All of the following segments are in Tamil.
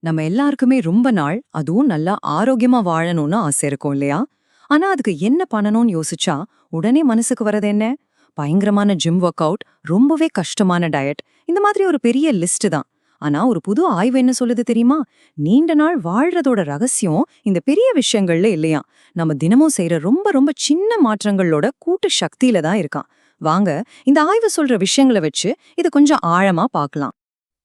நம்ம எல்லாருக்குமே ரொம்ப நாள் அதுவும் நல்லா ஆரோக்கியமா வாழணும்னு ஆசை இருக்கும் இல்லையா? ஆனா அதுக்கு என்ன பண்ணணும்னு யோசிச்சா உடனே மனசுக்கு வர்றது என்ன? பயங்கரமான ஜிம் ஒர்க் அவுட், ரொம்பவே கஷ்டமான டயட், இந்த மாதிரி ஒரு பெரிய லிஸ்ட் தான். ஆனா ஒரு புது ஆய்வு என்ன சொல்லுது தெரியுமா? நீண்ட நாள் வாழ்றதோட ரகசியம் இந்த பெரிய விஷயங்கள்ல இல்லையா, நம்ம தினமும் செய்யற ரொம்ப ரொம்ப சின்ன மாற்றங்களோட கூட்டு சக்தியில தான் இருக்கான். வாங்க, இந்த ஆய்வு சொல்ற விஷயங்களை வச்சு இதை கொஞ்சம் ஆழமா பார்க்கலாம்.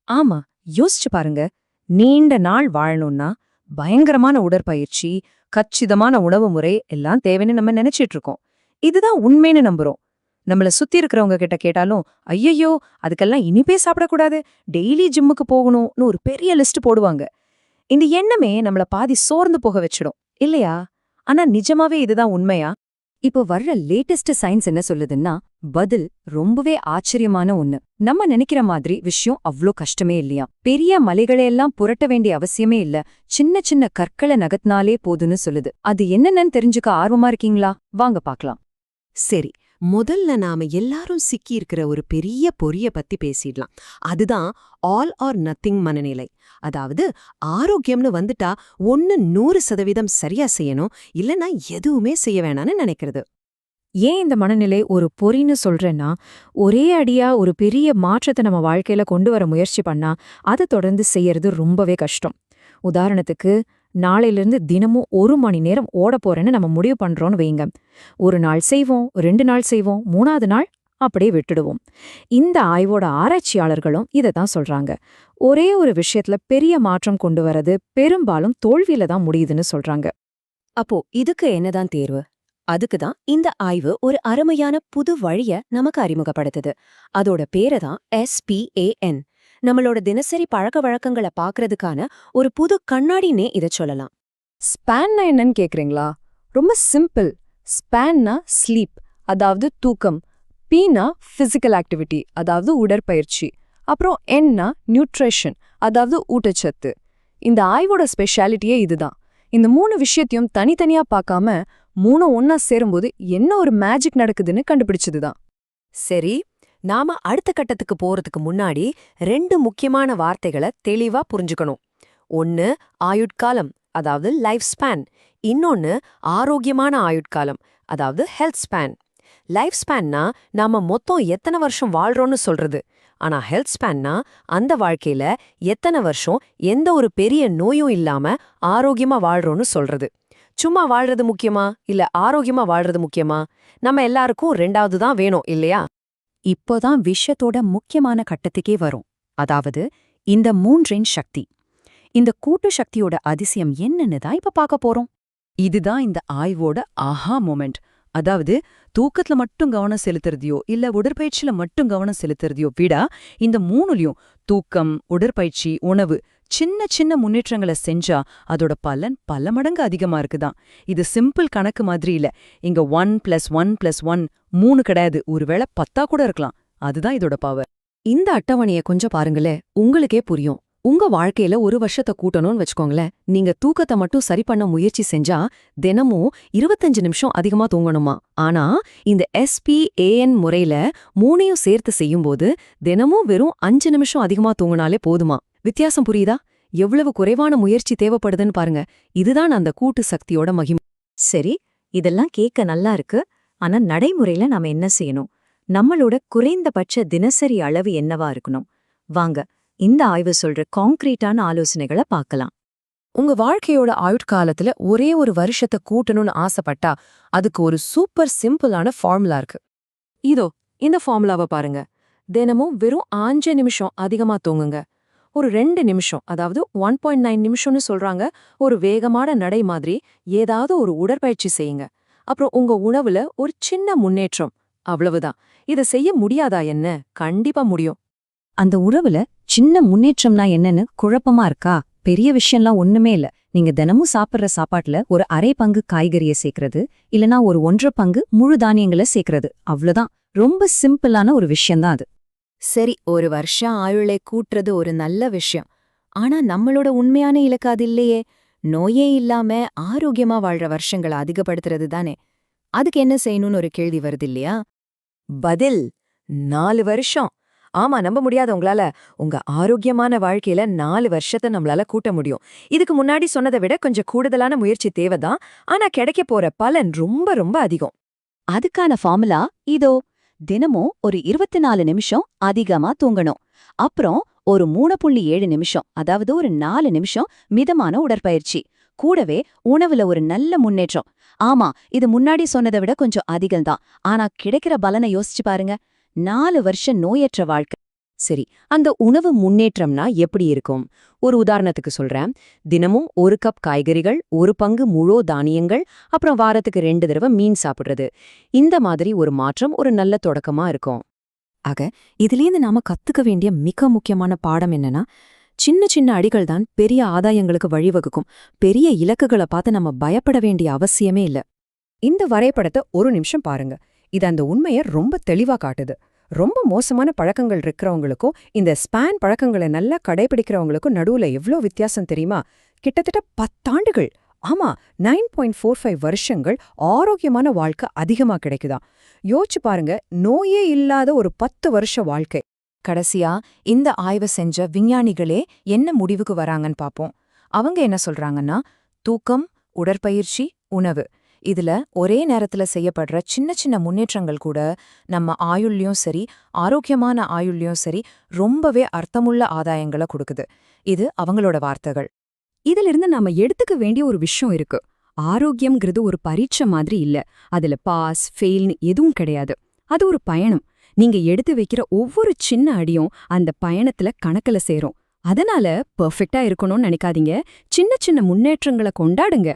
ஆமா, யோசிச்சு பாருங்க. நீண்ட நாள் வாழணும்னா பயங்கரமான உடற்பயிற்சி, கச்சிதமான உணவு முறை எல்லாம் தேவைன்னு நம்ம நினைச்சிட்டு இருக்கோம். இதுதான் உண்மைன்னு நம்புறோம். நம்மள சுத்தி இருக்கிறவங்க கிட்ட கேட்டாலும், ஐயையோ, அதுக்கெல்லாம் இனிப்பே சாப்பிடக்கூடாது, டெய்லி ஜிம்முக்கு போகணும்னு ஒரு பெரிய லிஸ்ட் போடுவாங்க. இந்த எண்ணமே நம்மள பாதி சோர்ந்து போக வச்சிடும், இல்லையா? ஆனா நிஜமாவே இதுதான் உண்மையா? இப்போ வர்ற லேட்டஸ்ட் சயின்ஸ் என்ன சொல்லுதுன்னா, பதில் ரொம்பவே ஆச்சரியமான ஒண்ணு. நம்ம நினைக்கிற மாதிரி விஷயம் அவ்ளோ கஷ்டமே இல்லையா. பெரிய மலைகளையெல்லாம் புரட்ட வேண்டிய அவசியமே இல்ல, சின்ன சின்ன கற்களை நகர்த்தினாலே போதுன்னு சொல்லுது. அது என்னன்னு தெரிஞ்சுக்க ஆர்வமா இருக்கீங்களா? வாங்க பார்க்கலாம். சரி, முதல்ல நாம எல்லாரும் சிக்கி இருக்கிற ஒரு பெரிய பொறிய பத்தி பேசிடலாம். அதுதான் ஆல் ஆர் நத்திங் மனநிலை. அதாவது ஆரோக்கியம்னு வந்துட்டா 100% சரியா செய்யணும், இல்லைன்னா எதுவுமே செய்ய வேணாம்னு நினைக்கிறது. ஏன் இந்த மனநிலை ஒரு பொறின்னு சொல்றேன்னா, ஒரே அடியா ஒரு பெரிய மாற்றத்தை நம்ம வாழ்க்கையில கொண்டு வர முயற்சி பண்ணா அதை தொடர்ந்து செய்யறது ரொம்பவே கஷ்டம். உதாரணத்துக்கு, நாளையிலிருந்து தினமும் 1 மணி நேரம் ஓட போறேன்னு நம்ம முடிவு பண்றோம்னு வைங்க. ஒரு நாள் செய்வோம், 2 நாள் செய்வோம், 3வது நாள் அப்படியே விட்டுடுவோம். இந்த ஆய்வோட ஆராய்ச்சியாளர்களும் இதை தான் சொல்றாங்க. ஒரே ஒரு விஷயத்துல பெரிய மாற்றம் கொண்டு வரது பெரும்பாலும் தோல்வியில தான் முடியுதுன்னு சொல்றாங்க. அப்போ இதுக்கு என்னதான் தேர்வு? அதுக்கு தான் இந்த ஆய்வு ஒரு அருமையான புது வழிய நமக்கு அறிமுகப்படுத்துது. அதோட பேரு தான் SPAN. நம்மளோட தினசரி பழக்க வழக்கங்களை பாக்குறதுக்கான ஒரு புது கண்ணாடினே இதை சொல்லலாம். ஸ்பேன்னா என்னன்னு கேக்குறீங்களா? ரொம்ப சிம்பிள். ஸ்பேன்னா ஸ்லீப், அதாவது தூக்கம். பீனா பிசிக்கல் ஆக்டிவிட்டி, அதாவது உடற்பயிற்சி. அப்புறம் என்னா நியூட்ரிஷன், அதாவது ஊட்டச்சத்து. இந்த ஆய்வோட ஸ்பெஷாலிட்டியே இதுதான். இந்த 3 விஷயத்தையும் தனித்தனியா பார்க்காம 3 ஒன்னா சேரும்போது என்ன ஒரு மேஜிக் நடக்குதுன்னு கண்டுபிடிச்சதுதான். சரி, நாம அடுத்த கட்டத்துக்கு போறதுக்கு முன்னாடி 2 முக்கியமான வார்த்தைகளை தெளிவா புரிஞ்சுக்கணும். ஒன்னு ஆயுட்காலம், அதாவது லைஃப் ஸ்பேன். இன்னொன்னு ஆரோக்கியமான ஆயுட்காலம், அதாவது ஹெல்த் ஸ்பேன். லைஃப் ஸ்பேன்னா நாம மொத்தம் எத்தனை வருஷம் வாழ்றோம்னு சொல்றது. ஆனா ஹெல்த் ஸ்பேன்னா அந்த வாழ்க்கையில எத்தனை வருஷம் எந்த ஒரு பெரிய நோயும் இல்லாம ஆரோக்கியமா வாழ்றோம்னு சொல்றது. சும்மா வாழ்றது முக்கியமா, இல்ல ஆரோக்கியமா வாழ்றது முக்கியமா? நம்ம எல்லாருக்கும் 2வது தான் வேணும், இல்லையா? இப்போதான் விஷயத்தோட முக்கியமான கட்டத்துக்கே வரும். அதாவது இந்த 3இன் சக்தி. இந்த கூட்டு சக்தியோட அதிசயம் என்னன்னு தான் இப்ப பார்க்க போறோம். இதுதான் இந்த ஆய்வோட ஆஹா மொமெண்ட். அதாவது தூக்கத்துல மட்டும் கவனம் செலுத்துறதையோ இல்ல உடற்பயிற்சியில மட்டும் கவனம் செலுத்துறதையோ விட, இந்த 3லயும் தூக்கம், உடற்பயிற்சி, உணவு, சின்ன சின்ன முன்னேற்றங்களை செஞ்சா அதோட பலன் பல மடங்கு அதிகமா இருக்குதான். இது சிம்பிள் கணக்கு மாதிரி இல்ல. இங்க 1+1+1 3 கிடையாது, ஒருவேளை 10 கூட இருக்கலாம். அதுதான் இதோட பவர். இந்த அட்டவணைய கொஞ்சம் பாருங்களே, உங்களுக்கே புரியும். உங்க வாழ்க்கையில ஒரு வருஷத்தை கூட்டணும்னு வச்சுக்கோங்களேன். நீங்க தூக்கத்தை மட்டும் சரி பண்ண முயற்சி செஞ்சா தினமும் 25 நிமிஷம் அதிகமா தூங்கணுமா. ஆனா இந்த SPAN முறையில 3யும் சேர்த்து செய்யும்போது தினமும் வெறும் 5 நிமிஷம் அதிகமா தூங்கினாலே போதுமா. வித்தியாசம் புரியுதா? எவ்வளவு குறைவான முயற்சி தேவைப்படுதுன்னு பாருங்க. இதுதான் அந்த கூட்டு சக்தியோட மகிமை. சரி, இதெல்லாம் கேட்க நல்லா இருக்கு. ஆனா நடைமுறையில நாம என்ன செய்யணும்? நம்மளோட குறைந்தபட்ச தினசரி அளவு என்னவா இருக்கணும்? வாங்க, இந்த ஆய்வு சொல்ற கான்கிரீட்டான ஆலோசனைகளை பார்க்கலாம். உங்க வாழ்க்கையோட ஆயுட்காலத்துல ஒரே ஒரு வருஷத்தை கூட்டணும்னு ஆசைப்பட்டா அதுக்கு ஒரு சூப்பர் சிம்பிளான ஃபார்முலா இருக்கு. இதோ இந்த ஃபார்முலாவை பாருங்க. தினமும் வெறும் 5 நிமிஷம் அதிகமா தூங்குங்க. ஒரு 2 நிமிஷம், அதாவது 1.9 நிமிஷம்னு சொல்றாங்க, ஒரு வேகமான நடை மாதிரி ஏதாவது ஒரு உடற்பயிற்சி செய்யுங்க. அப்புறம் உங்க உணவுல ஒரு சின்ன முன்னேற்றம், அவ்வளவுதான். இதை செய்ய முடியாதா என்ன? கண்டிப்பா முடியும். அந்த உறவுல சின்ன முன்னேற்றம்னா என்னன்னு குழப்பமா இருக்கா? பெரிய விஷயம்லாம் ஒண்ணுமே இல்ல. நீங்க தினமும் சாப்பிடுற சாப்பாட்டுல ஒரு அரை பங்கு காய்கறியை சேர்க்கறது, இல்லனா ஒரு 1.5 பங்கு முழு தானியங்களை சேர்க்கறது, அவ்வளவுதான். ரொம்ப சிம்பிளான ஒரு விஷயம்தான் அது. சரி, ஒரு வருஷம் ஆயுளை கூட்டுறது ஒரு நல்ல விஷயம். ஆனா நம்மளோட உண்மையான இலக்கு அது இல்லையே. நோயே இல்லாம ஆரோக்கியமா வாழ்ற வருஷங்களை அதிகப்படுத்துறது தானே. அதுக்கு என்ன செய்யணும்னு ஒரு கேள்வி வருது இல்லையா? பதில் 4 வருஷம். ஆமா, நம்ப முடியாத உங்களால உங்க ஆரோக்கியமான வாழ்க்கையில 4 வருஷத்தை நம்மளால கூட்ட முடியும். இதுக்கு முன்னாடி சொன்னதை விட கொஞ்சம் கூடுதலான முயற்சி தேவைதான். ஆனா கிடைக்க போற பலன் ரொம்ப ரொம்ப அதிகம். அதுக்கான ஃபார்முலா இதோ. தினமும் ஒரு 24 நிமிஷம் அதிகமா தூங்கணும். அப்புறம் ஒரு 3.7 நிமிஷம், அதாவது ஒரு 4 நிமிஷம் மிதமான உடற்பயிற்சி. கூடவே உணவுல ஒரு நல்ல முன்னேற்றம். ஆமா, இது முன்னாடி சொன்னதை விட கொஞ்சம் அதிகம்தான். ஆனா கிடைக்கிற பலனை யோசிச்சு பாருங்க. 4 வருஷம் நோயற்ற வாழ்க்கை. சரி, அந்த உணவு முன்னேற்றம்னா எப்படி இருக்கும்? ஒரு உதாரணத்துக்கு சொல்றேன். தினமும் 1 கப் காய்கறிகள், 1 பங்கு முழு தானியங்கள், அப்புறம் வாரத்துக்கு 2 தடவை மீன் சாப்பிடுறது. இந்த மாதிரி ஒரு மாற்றம் ஒரு நல்ல தொடக்கமா இருக்கும். ஆக இதுலேருந்து நாம கத்துக்க வேண்டிய மிக முக்கியமான பாடம் என்னன்னா, சின்ன சின்ன அடிகள் தான் பெரிய ஆதாயங்களுக்கு வழிவகுக்கும். பெரிய இலக்குகளை பார்த்து நம்ம பயப்பட வேண்டிய அவசியமே இல்ல. இந்த வரைபடத்தை ஒரு நிமிஷம் பாருங்க. இது அந்த உண்மையை ரொம்ப தெளிவா காட்டுது. ரொம்ப மோசமான பழக்கங்கள் இருக்கிறவங்களுக்கும் இந்த ஸ்பான் பழக்கங்களை நல்லா கடைபிடிக்கிறவங்களுக்கும் நடுவுல எவ்ளோ வித்தியாசம் தெரியுமா? கிட்டத்தட்ட 10 ஆண்டுகள். ஆமா, 9.45 வருஷங்கள் ஆரோக்கியமான வாழ்க்கை அதிகமா கிடைக்குதாம். யோசிச்சு பாருங்க, நோயே இல்லாத ஒரு 10 வருஷ வாழ்க்கை. கடைசியா இந்த ஆய்வை செஞ்ச விஞ்ஞானிகளே என்ன முடிவுக்கு வராங்கன்னு பாப்போம். அவங்க என்ன சொல்றாங்கன்னா, தூக்கம், உடற்பயிற்சி, உணவு இதுல ஒரே நேரத்துல செய்யப்படுற சின்ன சின்ன முன்னேற்றங்கள் கூட நம்ம ஆயுள்லயும் சரி, ஆரோக்கியமான ஆயுள்லயும் சரி ரொம்பவே அர்த்தமுள்ள ஆதாயங்களை கொடுக்குது. இது அவங்களோட வார்த்தைகள். இதிலிருந்து நாம எடுத்துக்க வேண்டிய ஒரு விஷயம் இருக்கு. ஆரோக்கியம்ங்கிறது ஒரு பரீட்சை மாதிரி இல்ல. அதுல பாஸ், ஃபெயில்னு எதுவும் கிடையாது. அது ஒரு பயணம். நீங்க எடுத்து வைக்கிற ஒவ்வொரு சின்ன அடியும் அந்த பயணத்துல கணக்குல சேரும். அதனால பெர்ஃபெக்ட்டா இருக்கணும்னு நினைக்காதீங்க. சின்ன சின்ன முன்னேற்றங்களை கொண்டாடுங்க.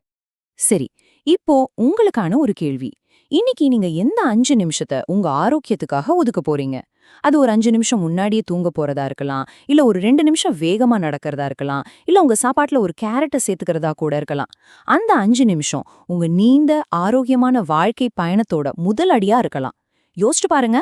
சரி, இப்போ உங்களுக்கான ஒரு கேள்வி. இன்னைக்கு நீங்க எந்த 5 நிமிஷத்தை உங்க ஆரோக்கியத்துக்காக ஒதுக்க போறீங்க? அது ஒரு 5 நிமிஷம் முன்னாடியே தூங்க போறதா இருக்கலாம், இல்ல ஒரு 2 நிமிஷம் வேகமா நடக்கிறதா இருக்கலாம், இல்ல உங்க சாப்பாட்டுல ஒரு கேரட்டை சேர்த்துக்கிறதா கூட இருக்கலாம். அந்த 5 நிமிஷம் உங்க நீண்ட ஆரோக்கியமான வாழ்க்கை பயணத்தோட முதல் அடியா இருக்கலாம். யோசிச்சு பாருங்க.